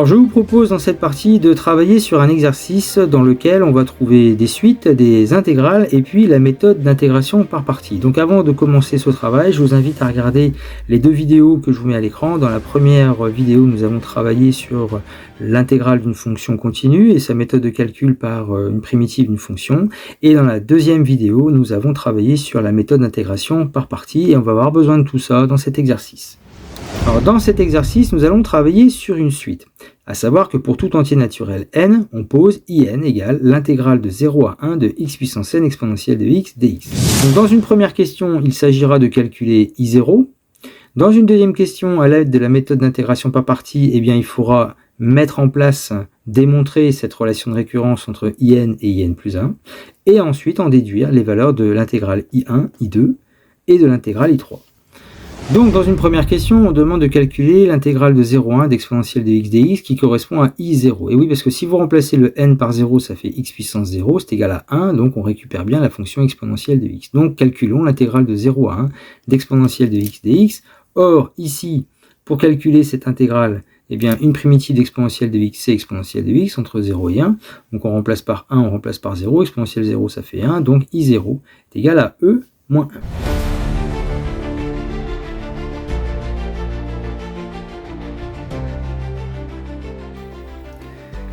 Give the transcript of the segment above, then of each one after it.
Alors je vous propose dans cette partie de travailler sur un exercice dans lequel on va trouver des suites, des intégrales et puis la méthode d'intégration par partie. Donc avant de commencer ce travail, je vous invite à regarder les deux vidéos que je vous mets à l'écran. Dans la première vidéo, nous avons travaillé sur l'intégrale d'une fonction continue et sa méthode de calcul par une primitive d'une fonction. Et dans la deuxième vidéo, nous avons travaillé sur la méthode d'intégration par partie et on va avoir besoin de tout ça dans cet exercice. Alors dans cet exercice, nous allons travailler sur une suite, à savoir que pour tout entier naturel n, on pose in égale l'intégrale de 0 à 1 de x puissance n exponentielle de x dx. Donc dans une première question, il s'agira de calculer i0. Dans une deuxième question, à l'aide de la méthode d'intégration par partie, eh bien, il faudra mettre en place, démontrer cette relation de récurrence entre in et in plus 1, et ensuite en déduire les valeurs de l'intégrale i1, i2 et de l'intégrale i3. Donc dans une première question, on demande de calculer l'intégrale de 0 à 1 d'exponentielle de x dx qui correspond à i0. Et oui, parce que si vous remplacez le n par 0, ça fait x puissance 0, c'est égal à 1, donc on récupère bien la fonction exponentielle de x. Donc calculons l'intégrale de 0 à 1 d'exponentielle de x dx. Or, ici, pour calculer cette intégrale, eh bien, une primitive d'exponentielle de x, c'est exponentielle de x entre 0 et 1. Donc on remplace par 1, on remplace par 0, exponentielle 0, ça fait 1, donc i0 est égal à e moins 1.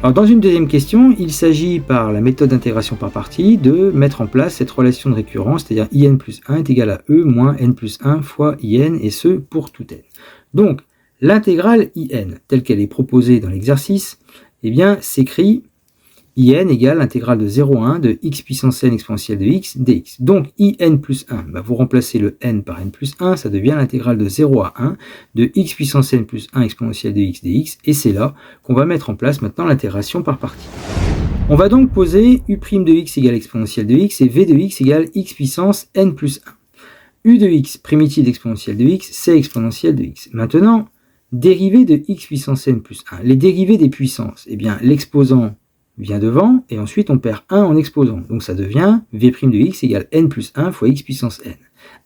Alors dans une deuxième question, il s'agit par la méthode d'intégration par partie de mettre en place cette relation de récurrence, c'est-à-dire in plus 1 est égal à e moins n plus 1 fois in, et ce pour tout n. Donc l'intégrale in, telle qu'elle est proposée dans l'exercice, eh bien s'écrit in égale l'intégrale de 0 à 1 de x puissance n exponentielle de x dx. Donc in plus 1, vous remplacez le n par n plus 1, ça devient l'intégrale de 0 à 1 de x puissance n plus 1 exponentielle de x dx, et c'est là qu'on va mettre en place maintenant l'intégration par partie. On va donc poser u' de x égale exponentielle de x et v de x égale x puissance n plus 1. U de x, primitive d'exponentielle de x, c'est exponentielle de x. Maintenant, dérivée de x puissance n plus 1. Les dérivées des puissances, eh bien l'exposant vient devant, et ensuite on perd 1 en exposant. Donc ça devient v' de x égale n plus 1 fois x puissance n.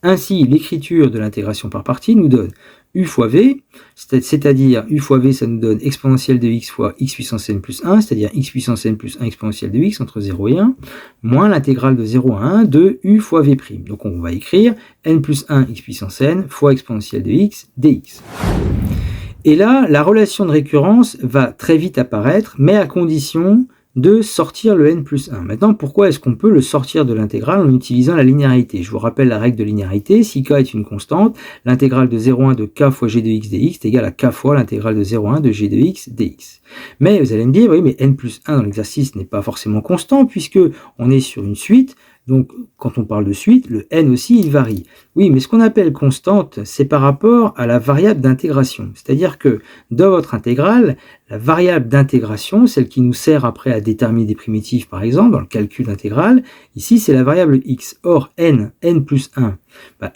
Ainsi, l'écriture de l'intégration par partie nous donne u fois v, c'est-à-dire u fois v, ça nous donne exponentielle de x fois x puissance n plus 1, c'est-à-dire x puissance n plus 1 exponentielle de x entre 0 et 1, moins l'intégrale de 0 à 1 de u fois v'. Donc on va écrire n plus 1 x puissance n fois exponentielle de x dx. Et là, la relation de récurrence va très vite apparaître, mais à condition de sortir le n plus 1. Maintenant, pourquoi est-ce qu'on peut le sortir de l'intégrale en utilisant la linéarité? Je vous rappelle la règle de linéarité. Si k est une constante, l'intégrale de 0,1 de k fois g de x dx est égale à k fois l'intégrale de 0,1 de g de x dx. Mais vous allez me dire, oui, mais n plus 1 dans l'exercice n'est pas forcément constant puisque on est sur une suite. Donc, quand on parle de suite, le n aussi, il varie. Oui, mais ce qu'on appelle constante, c'est par rapport à la variable d'intégration. C'est-à-dire que dans votre intégrale, la variable d'intégration, celle qui nous sert après à déterminer des primitives, par exemple, dans le calcul d'intégrale, ici, c'est la variable x. Or, n plus 1,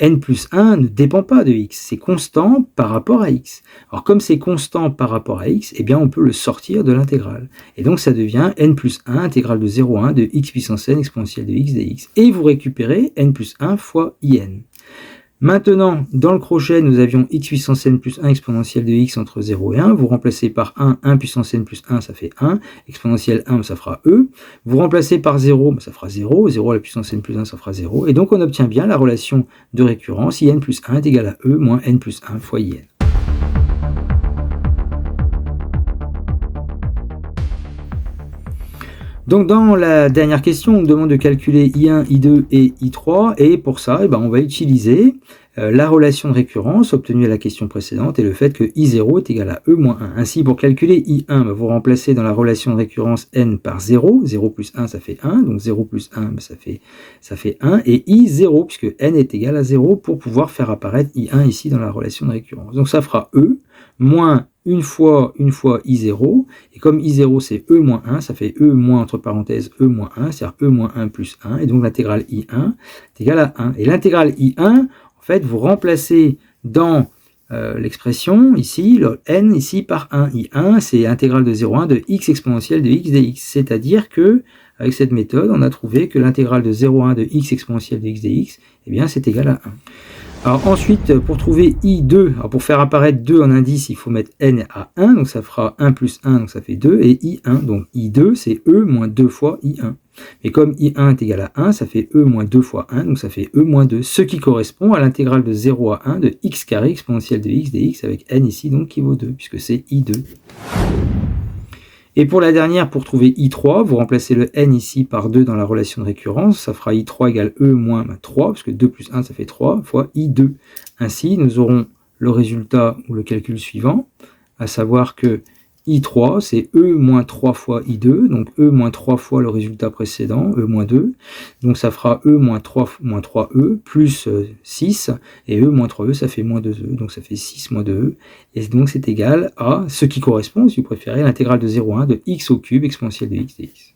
n plus 1 ne dépend pas de x. C'est constant par rapport à x. Alors, comme c'est constant par rapport à x, eh bien, on peut le sortir de l'intégrale. Et donc, ça devient n plus 1, intégrale de 0 à 1 de x puissance n exponentielle de x dx. Et vous récupérez n plus 1 fois in. Maintenant, dans le crochet, nous avions x puissance n plus 1 exponentielle de x entre 0 et 1. Vous remplacez par 1 puissance n plus 1, ça fait 1. Exponentielle 1, ça fera e. Vous remplacez par 0, ça fera 0. 0 à la puissance n plus 1, ça fera 0. Et donc, on obtient bien la relation de récurrence in plus 1 est égal à e moins n plus 1 fois in. Donc dans la dernière question, on nous demande de calculer I1, I2 et I3, et pour ça, on va utiliser la relation de récurrence obtenue à la question précédente et le fait que I0 est égal à E moins 1. Ainsi, pour calculer I1, vous remplacez dans la relation de récurrence n par 0, 0 plus 1 ça fait 1, donc 0 plus 1 ça fait 1, et I0, puisque n est égal à 0, pour pouvoir faire apparaître I1 ici dans la relation de récurrence. Donc ça fera E moins une fois I0, et comme I0 c'est E moins 1, ça fait E moins entre parenthèses E moins 1, c'est-à-dire E moins 1 plus 1, et donc l'intégrale I1 est égale à 1. Et l'intégrale I1, en fait, vous remplacez dans l'expression ici, le n ici par 1. I1, c'est intégrale de 0,1 de x exponentielle de x dx, c'est-à-dire que avec cette méthode, on a trouvé que l'intégrale de 0,1 de x exponentielle de x dx, eh bien, c'est égal à 1. Alors ensuite, pour trouver I2, alors pour faire apparaître 2 en indice, il faut mettre n à 1, donc ça fera 1 plus 1, donc ça fait 2, et I1, donc I2, c'est E moins 2 fois I1. Et comme I1 est égal à 1, ça fait E moins 2 fois 1, donc ça fait E moins 2, ce qui correspond à l'intégrale de 0 à 1 de x carré exponentielle de x dx avec n ici, donc qui vaut 2, puisque c'est I2. Et pour la dernière, pour trouver I3, vous remplacez le n ici par 2 dans la relation de récurrence, ça fera I3 égale E moins 3, parce que 2 plus 1, ça fait 3, fois I2. Ainsi, nous aurons le résultat ou le calcul suivant, à savoir que I3, c'est E moins 3 fois I2, donc E moins 3 fois le résultat précédent, E moins 2, donc ça fera E moins 3E plus 6, et E moins 3E, ça fait moins 2E, donc ça fait 6 moins 2E, et donc c'est égal à ce qui correspond, si vous préférez, l'intégrale de 0 à 1 de x au cube exponentielle de x dx.